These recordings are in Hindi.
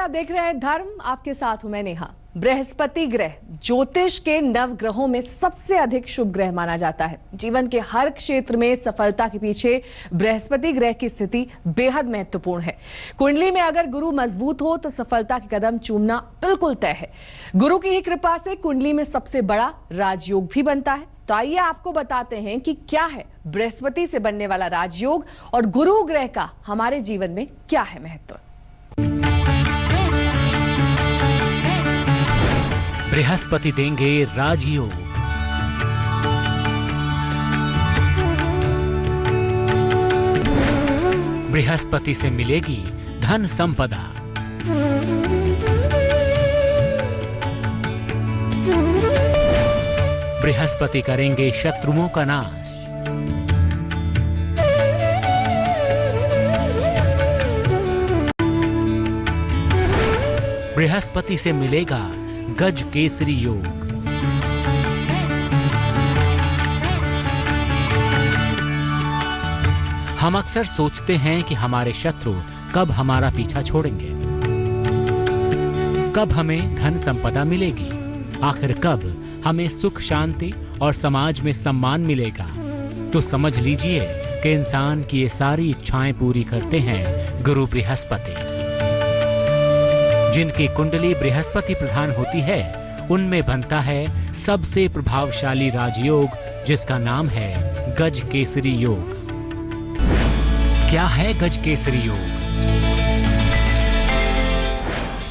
आप देख रहे हैं धर्म, आपके साथ हूं मैं नेहा। बृहस्पति ग्रह ज्योतिष के नवग्रहों में सबसे अधिक शुभ ग्रह माना जाता है। जीवन के हर क्षेत्र में सफलता के पीछे बृहस्पति ग्रह की स्थिति बेहद महत्वपूर्ण है। कुंडली में अगर गुरु मजबूत हो तो सफलता के कदम चूमना बिल्कुल तय है। गुरु की ही कृपा से कुंडली में सबसे बड़ा राजयोग भी बनता है। तो आइए आपको बताते हैं कि क्या है बृहस्पति से बनने वाला राजयोग और गुरु ग्रह का हमारे जीवन में क्या है महत्व। बृहस्पति देंगे राजयोग। बृहस्पति से मिलेगी धन संपदा। बृहस्पति करेंगे शत्रुओं का नाश। बृहस्पति से मिलेगा गज केसरी योग। हम अक्सर सोचते हैं कि हमारे शत्रु कब हमारा पीछा छोड़ेंगे, कब हमें धन संपदा मिलेगी, आखिर कब हमें सुख शांति और समाज में सम्मान मिलेगा। तो समझ लीजिए कि इंसान की ये सारी इच्छाएं पूरी करते हैं गुरु बृहस्पति। जिनकी कुंडली बृहस्पति प्रधान होती है उनमें बनता है सबसे प्रभावशाली राजयोग, जिसका नाम है गज केसरी योग। क्या है गज केसरी योग?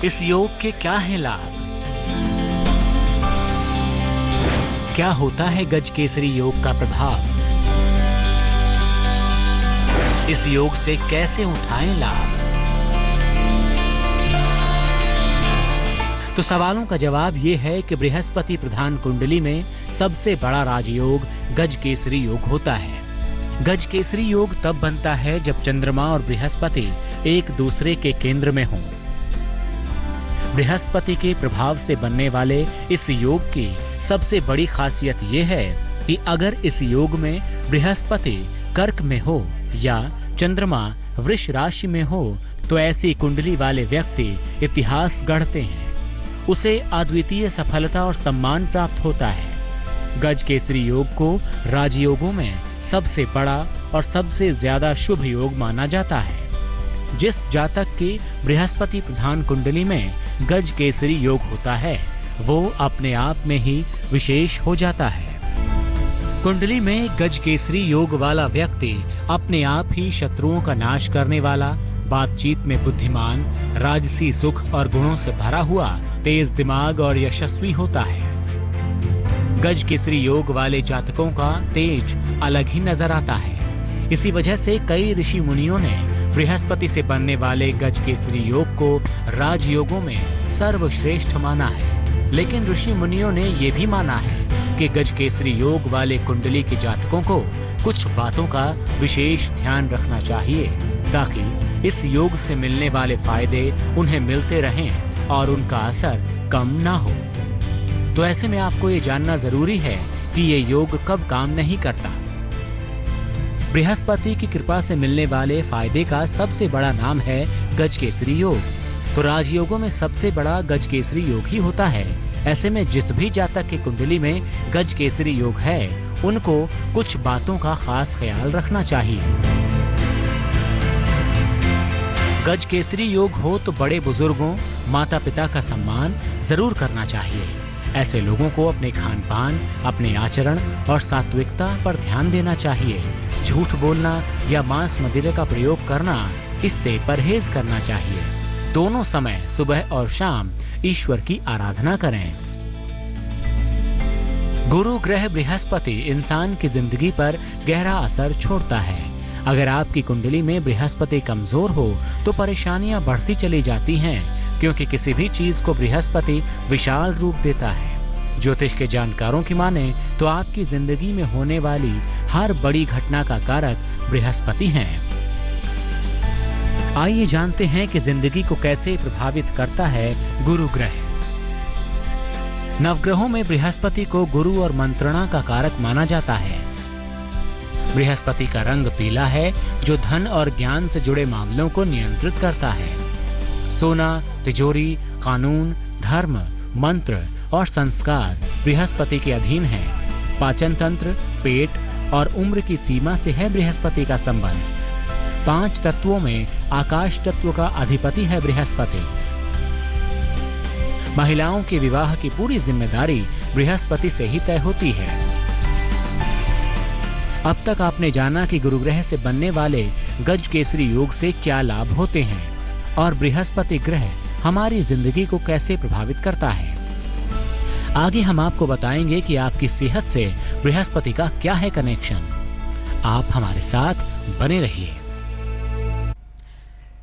इस योग के क्या है लाभ? क्या होता है गज केसरी योग का प्रभाव? इस योग से कैसे उठाएं लाभ? तो सवालों का जवाब ये है कि बृहस्पति प्रधान कुंडली में सबसे बड़ा राजयोग गज केसरी योग होता है। गज केसरी योग तब बनता है जब चंद्रमा और बृहस्पति एक दूसरे के केंद्र में हों। बृहस्पति के प्रभाव से बनने वाले इस योग की सबसे बड़ी खासियत यह है कि अगर इस योग में बृहस्पति कर्क में हो या चंद्रमा वृष राशि में हो तो ऐसी कुंडली वाले व्यक्ति इतिहास गढ़ते हैं। उसे अद्वितीय सफलता और सम्मान प्राप्त होता है। गज केसरी योग को राजयोगों में सबसे बड़ा और सबसे ज्यादा शुभ योग माना जाता है। जिस जातक की बृहस्पति प्रधान कुंडली में गज केसरी योग होता है वो अपने आप में ही विशेष हो जाता है। कुंडली में गज केसरी योग वाला व्यक्ति अपने आप ही शत्रुओं का नाश करने वाला, बातचीत में बुद्धिमान, राजसी सुख और गुणों से भरा हुआ, तेज दिमाग और यशस्वी होता है। गज केसरी योग वाले जातकों का तेज अलग ही नजर आता है। इसी वजह से कई ऋषि मुनियों ने बृहस्पति से बनने वाले गज केसरी योग को राजयोगों में सर्वश्रेष्ठ माना है। लेकिन ऋषि मुनियों ने यह भी माना है कि गज केसरी योग वाले कुंडली के जातकों को कुछ बातों का विशेष ध्यान रखना चाहिए ताकि इस योग से मिलने वाले फायदे उन्हें मिलते रहें और उनका असर कम ना हो। तो ऐसे में आपको ये जानना जरूरी है कि ये योग कब काम नहीं करता। बृहस्पति की कृपा से मिलने वाले फायदे का सबसे बड़ा नाम है गज केसरी योग। तो राजयोगों में सबसे बड़ा गज केसरी योग ही होता है। ऐसे में जिस भी जातक की कुंडली में गज केसरी योग है उनको कुछ बातों का खास ख्याल रखना चाहिए। गज केसरी योग हो तो बड़े बुजुर्गों, माता पिता का सम्मान जरूर करना चाहिए। ऐसे लोगों को अपने खान पान, अपने आचरण और सात्विकता पर ध्यान देना चाहिए। झूठ बोलना या मांस मदिरा का प्रयोग करना, इससे परहेज करना चाहिए। दोनों समय सुबह और शाम ईश्वर की आराधना करें। गुरु ग्रह बृहस्पति इंसान की जिंदगी पर गहरा असर छोड़ता है। अगर आपकी कुंडली में बृहस्पति कमजोर हो तो परेशानियां बढ़ती चली जाती हैं, क्योंकि किसी भी चीज को बृहस्पति विशाल रूप देता है। ज्योतिष के जानकारों की माने तो आपकी जिंदगी में होने वाली हर बड़ी घटना का कारक बृहस्पति हैं। आइए जानते हैं कि जिंदगी को कैसे प्रभावित करता है गुरु ग्रह। नवग्रहों में बृहस्पति को गुरु और मंत्रणा का कारक माना जाता है। बृहस्पति का रंग पीला है जो धन और ज्ञान से जुड़े मामलों को नियंत्रित करता है। सोना, तिजोरी, कानून, धर्म, मंत्र और संस्कार बृहस्पति के अधीन है। पाचन तंत्र, पेट और उम्र की सीमा से है बृहस्पति का संबंध। 5 तत्वों में आकाश तत्व का अधिपति है बृहस्पति। महिलाओं के विवाह की पूरी जिम्मेदारी बृहस्पति से ही तय होती है। अब तक आपने जाना कि गुरु ग्रह से बनने वाले गज केसरी योग से क्या लाभ होते हैं और बृहस्पति ग्रह हमारी जिंदगी को कैसे प्रभावित करता है। आगे हम आपको बताएंगे कि आपकी सेहत से बृहस्पति का क्या है कनेक्शन। आप हमारे साथ बने रहिए।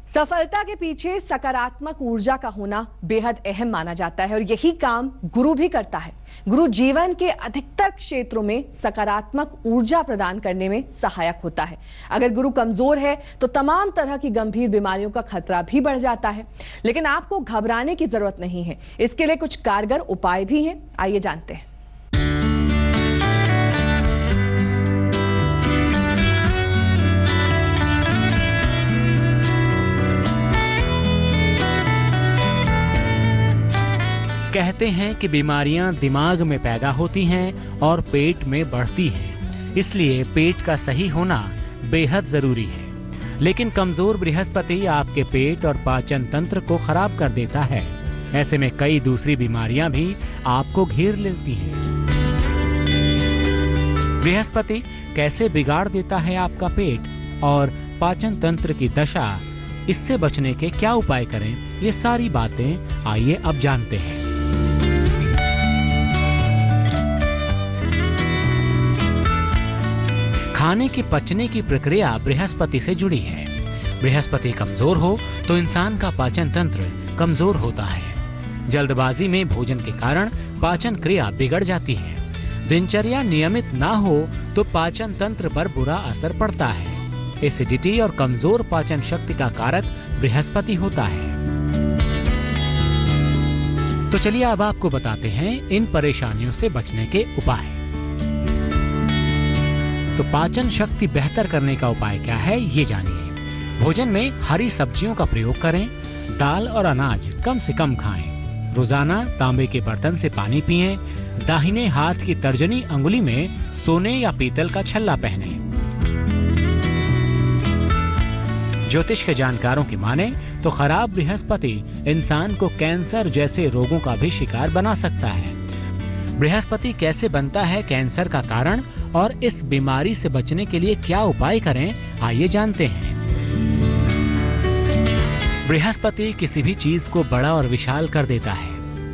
सफलता के पीछे सकारात्मक ऊर्जा का होना बेहद अहम माना जाता है और यही काम गुरु भी करता है। गुरु जीवन के अधिकतर क्षेत्रों में सकारात्मक ऊर्जा प्रदान करने में सहायक होता है। अगर गुरु कमजोर है तो तमाम तरह की गंभीर बीमारियों का खतरा भी बढ़ जाता है। लेकिन आपको घबराने की जरूरत नहीं है। इसके लिए कुछ कारगर उपाय भी हैं। आइए जानते हैं। कहते हैं कि बीमारियां दिमाग में पैदा होती हैं और पेट में बढ़ती हैं, इसलिए पेट का सही होना बेहद जरूरी है। लेकिन कमजोर बृहस्पति आपके पेट और पाचन तंत्र को खराब कर देता है। ऐसे में कई दूसरी बीमारियां भी आपको घेर लेती हैं। बृहस्पति कैसे बिगाड़ देता है आपका पेट और पाचन तंत्र की दशा, इससे बचने के क्या उपाय करें, ये सारी बातें आइए अब जानते हैं। खाने के पचने की प्रक्रिया बृहस्पति से जुड़ी है। बृहस्पति कमजोर हो तो इंसान का पाचन तंत्र कमजोर होता है। जल्दबाजी में भोजन के कारण पाचन क्रिया बिगड़ जाती है। दिनचर्या नियमित ना हो तो पाचन तंत्र पर बुरा असर पड़ता है। एसिडिटी और कमजोर पाचन शक्ति का कारक बृहस्पति होता है। तो चलिए अब आपको बताते हैं इन परेशानियों से बचने के उपाय। तो पाचन शक्ति बेहतर करने का उपाय क्या है, ये जानिए। भोजन में हरी सब्जियों का प्रयोग करें। दाल और अनाज कम से कम खाएं। रोजाना तांबे के बर्तन से पानी पिएं। दाहिने हाथ की तर्जनी अंगुली में सोने या पीतल का छल्ला पहनें। ज्योतिष के जानकारों की माने तो खराब बृहस्पति इंसान को कैंसर जैसे रोगों का भी शिकार बना सकता है। बृहस्पति कैसे बनता है कैंसर का कारण और इस बीमारी से बचने के लिए क्या उपाय करें, आइए जानते हैं। बृहस्पति किसी भी चीज को बड़ा और विशाल कर देता है।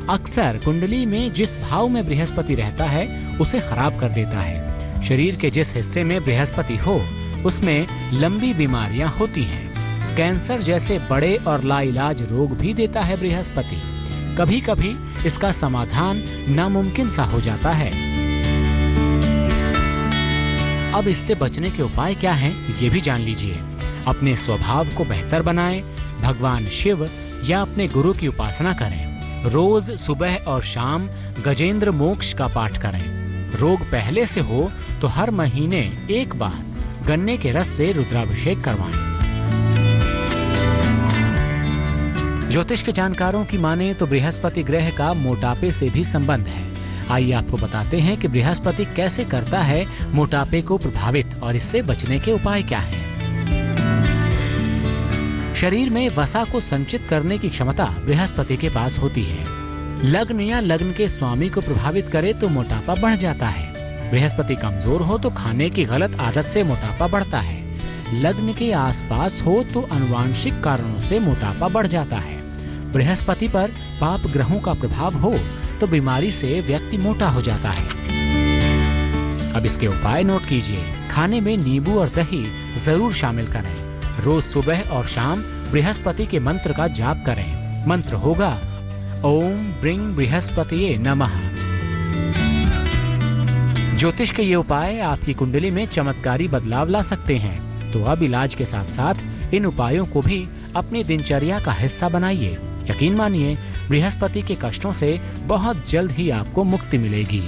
अक्सर कुंडली में जिस भाव में बृहस्पति रहता है उसे खराब कर देता है। शरीर के जिस हिस्से में बृहस्पति हो उसमें लंबी बीमारियां होती हैं। कैंसर जैसे बड़े और लाइलाज रोग भी देता है बृहस्पति। कभी कभी इसका समाधान नामुमकिन सा हो जाता है। अब इससे बचने के उपाय क्या हैं, ये भी जान लीजिए। अपने स्वभाव को बेहतर बनाएं, भगवान शिव या अपने गुरु की उपासना करें। रोज सुबह और शाम गजेंद्र मोक्ष का पाठ करें। रोग पहले से हो तो हर महीने एक बार गन्ने के रस से रुद्राभिषेक करवाएं। ज्योतिष के जानकारों की माने तो बृहस्पति ग्रह का मोटापे से भी संबंध है। आइए आपको बताते हैं कि बृहस्पति कैसे करता है मोटापे को प्रभावित और इससे बचने के उपाय क्या हैं। शरीर में वसा को संचित करने की क्षमता बृहस्पति के पास होती है। लग्न या लग्न के स्वामी को प्रभावित करे तो मोटापा बढ़ जाता है। बृहस्पति कमजोर हो तो खाने की गलत आदत से मोटापा बढ़ता है। लग्न के आसपास हो तो आनुवांशिक कारणों से मोटापा बढ़ जाता है। बृहस्पति पर पाप ग्रहों का प्रभाव हो तो बीमारी से व्यक्ति मोटा हो जाता है। अब इसके उपाय नोट कीजिए। खाने में नींबू और दही जरूर शामिल करें। रोज सुबह और शाम बृहस्पति के मंत्र का जाप करें। मंत्र होगा ओम ब्रिंग बृहस्पतिये नमः। ज्योतिष के ये उपाय आपकी कुंडली में चमत्कारी बदलाव ला सकते हैं। तो अब इलाज के साथ साथ इन उपायों को भी अपनी दिनचर्या का हिस्सा बनाइए। यकीन मानिए बृहस्पति के कष्टों से बहुत जल्द ही आपको मुक्ति मिलेगी।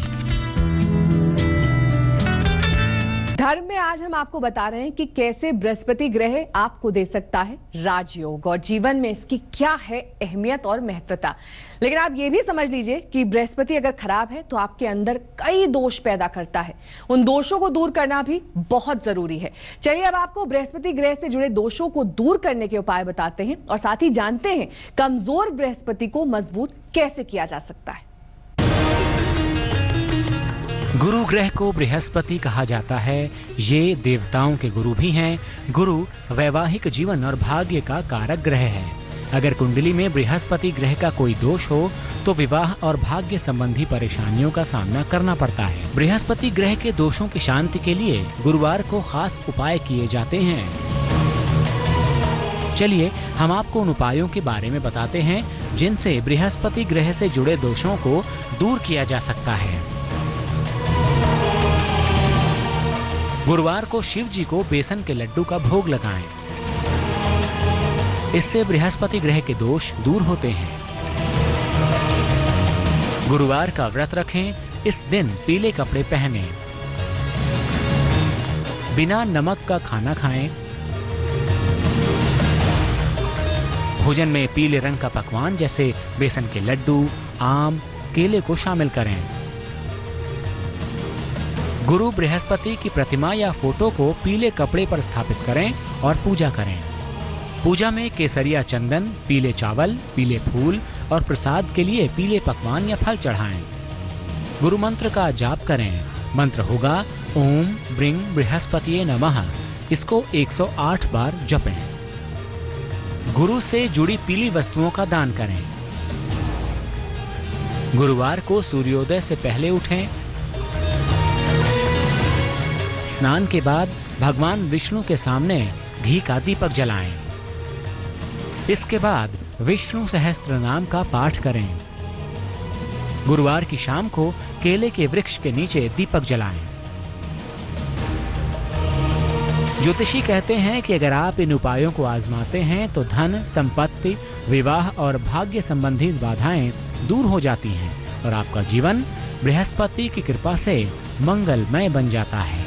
धर्म में आज हम आपको बता रहे हैं कि कैसे बृहस्पति ग्रह आपको दे सकता है राजयोग और जीवन में इसकी क्या है अहमियत और महत्वता। लेकिन आप ये भी समझ लीजिए कि बृहस्पति अगर खराब है तो आपके अंदर कई दोष पैदा करता है। उन दोषों को दूर करना भी बहुत जरूरी है। चलिए अब आपको बृहस्पति ग्रह से जुड़े दोषों को दूर करने के उपाय बताते हैं और साथ ही जानते हैं कमजोर बृहस्पति को मजबूत कैसे किया जा सकता है। गुरु ग्रह को बृहस्पति कहा जाता है। ये देवताओं के गुरु भी हैं। गुरु वैवाहिक जीवन और भाग्य का कारक ग्रह है। अगर कुंडली में बृहस्पति ग्रह का कोई दोष हो तो विवाह और भाग्य संबंधी परेशानियों का सामना करना पड़ता है। बृहस्पति ग्रह के दोषों की शांति के लिए गुरुवार को खास उपाय किए जाते हैं। चलिए हम आपको उन उपायों के बारे में बताते हैं जिनसे बृहस्पति ग्रह से जुड़े दोषों को दूर किया जा सकता है। गुरुवार को शिव जी को बेसन के लड्डू का भोग लगाएं। इससे बृहस्पति ग्रह के दोष दूर होते हैं। गुरुवार का व्रत रखें। इस दिन पीले कपड़े पहनें। बिना नमक का खाना खाएं। भोजन में पीले रंग का पकवान जैसे बेसन के लड्डू, आम, केले को शामिल करें। गुरु बृहस्पति की प्रतिमा या फोटो को पीले कपड़े पर स्थापित करें और पूजा करें। पूजा में केसरिया चंदन, पीले चावल, पीले फूल और प्रसाद के लिए पीले पकवान या फल चढ़ाएं। गुरु मंत्र का जाप करें। मंत्र होगा ओम ब्रिंग बृहस्पतिये नमः। इसको 108 बार जपें। गुरु से जुड़ी पीली वस्तुओं का दान करें। गुरुवार को सूर्योदय से पहले उठें। स्नान के बाद भगवान विष्णु के सामने घी का दीपक जलाएं। इसके बाद विष्णु सहस्त्र नाम का पाठ करें। गुरुवार की शाम को केले के वृक्ष के नीचे दीपक जलाएं। ज्योतिषी कहते हैं कि अगर आप इन उपायों को आजमाते हैं तो धन, संपत्ति, विवाह और भाग्य संबंधी बाधाएं दूर हो जाती हैं और आपका जीवन बृहस्पति की कृपा से मंगलमय बन जाता है।